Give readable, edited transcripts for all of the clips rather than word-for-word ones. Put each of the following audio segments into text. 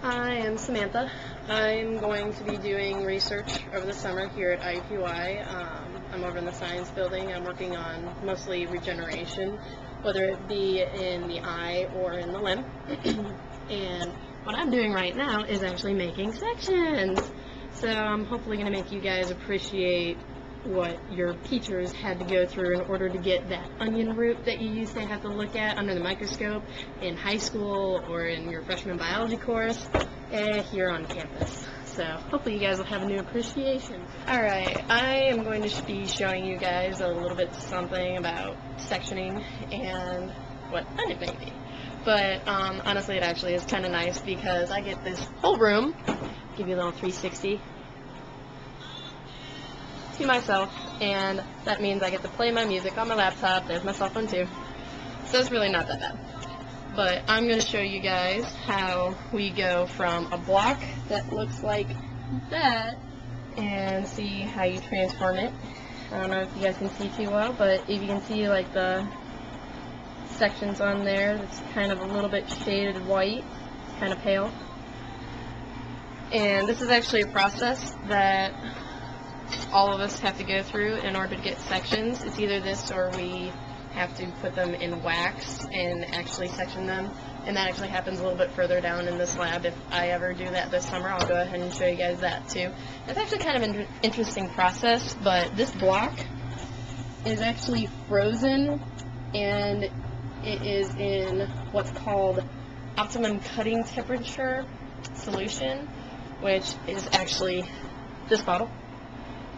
I am Samantha. I'm going to be doing research over the summer here at IUPUI. I'm over in the science building. I'm working on mostly regeneration, whether it be in the eye or in the limb. And what I'm doing right now is actually making sections. So I'm hopefully going to make you guys appreciate what your teachers had to go through in order to get that onion root that you used to have to look at under the microscope in high school or in your freshman biology course here on campus. So hopefully you guys will have a new appreciation. Alright, I am going to be showing you guys a little bit something about sectioning and what onion may be. But honestly, it actually is kind of nice because I get this whole room, give you a little 360, to myself, and that means I get to play my music on my laptop. There's my cell phone too, so it's really not that bad. But I'm going to show you guys how we go from a block that looks like that and see how you transform it. I don't know if you guys can see too well, but if you can see like the sections on there, it's kind of a little bit shaded white, it's kind of pale. And this is actually a process that all of us have to go through in order to get sections. It's either this or we have to put them in wax and actually section them, and that actually happens a little bit further down in this lab. If I ever do that this summer, I'll go ahead and show you guys that too. It's actually kind of an interesting process, but this block is actually frozen and it is in what's called optimum cutting temperature solution, which is actually this bottle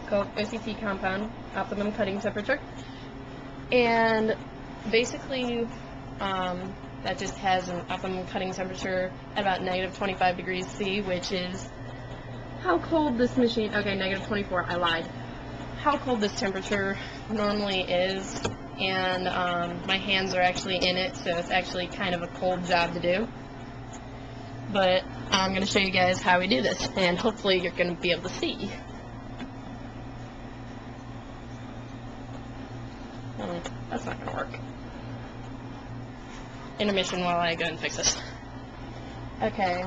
called OCT compound, optimum cutting temperature. And basically that just has an optimum cutting temperature at about -25 degrees C, which is how cold this machine, okay, -24, I lied, how cold this temperature normally is. And my hands are actually in it, so it's actually kind of a cold job to do. But I'm going to show you guys how we do this, and hopefully you're going to be able to see. That's not going to work. Intermission while I go and fix this. Okay.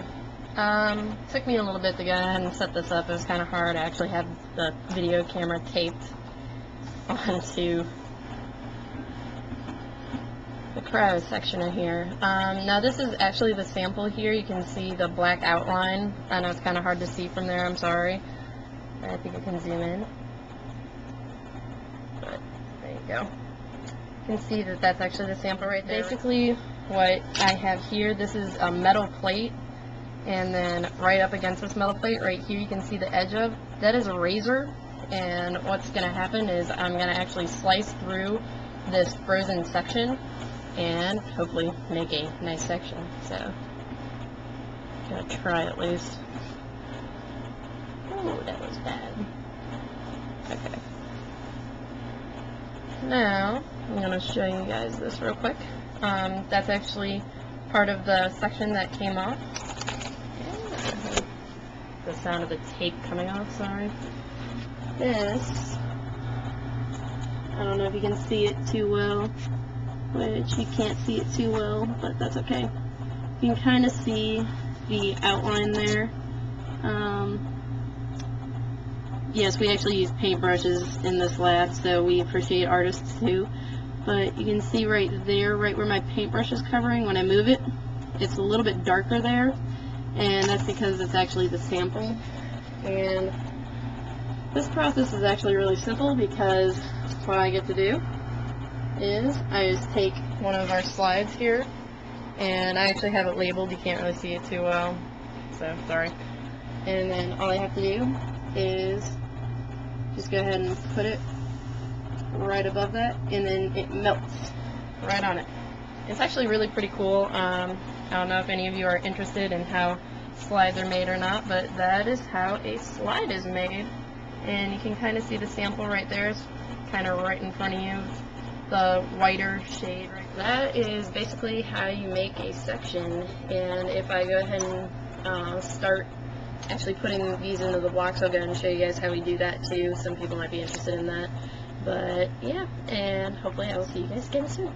Took me a little bit to go ahead and set this up. It was kind of hard. I actually had the video camera taped onto the cryo sectioner here. Now this is actually the sample here. You can see the black outline. I know it's kind of hard to see from there. I'm sorry. I think I can zoom in. But there you go. You can see that that's actually the sample right there. Basically what I have here, this is a metal plate, and then right up against this metal plate right here you can see the edge of, that is a razor, and what's going to happen is I'm going to actually slice through this frozen section and hopefully make a nice section. So I'm going to try at least. Oh, that was bad. Okay. Now, I'm going to show you guys this real quick. That's actually part of the section that came off. The sound of the tape coming off, sorry. This, I don't know if you can see it too well, which you can't see it too well, but that's okay. You can kind of see the outline there. Yes, we actually use paintbrushes in this lab, so we appreciate artists too. But you can see right there, right where my paintbrush is covering, when I move it, it's a little bit darker there, and that's because it's actually the sample. And this process is actually really simple because what I get to do is I just take one of our slides here, and I actually have it labeled. You can't really see it too well, so sorry. And then all I have to do is just go ahead and put it right above that, and then it melts right on it. It's actually really pretty cool. I don't know if any of you are interested in how slides are made or not, but that is how a slide is made. And you can kind of see the sample right there. It's kind of right in front of you. The whiter shade right there. That is basically how you make a section. And if I go ahead and start actually putting these into the blocks, I'll go and show you guys how we do that too. Some people might be interested in that. But yeah, and hopefully I will see you guys again soon.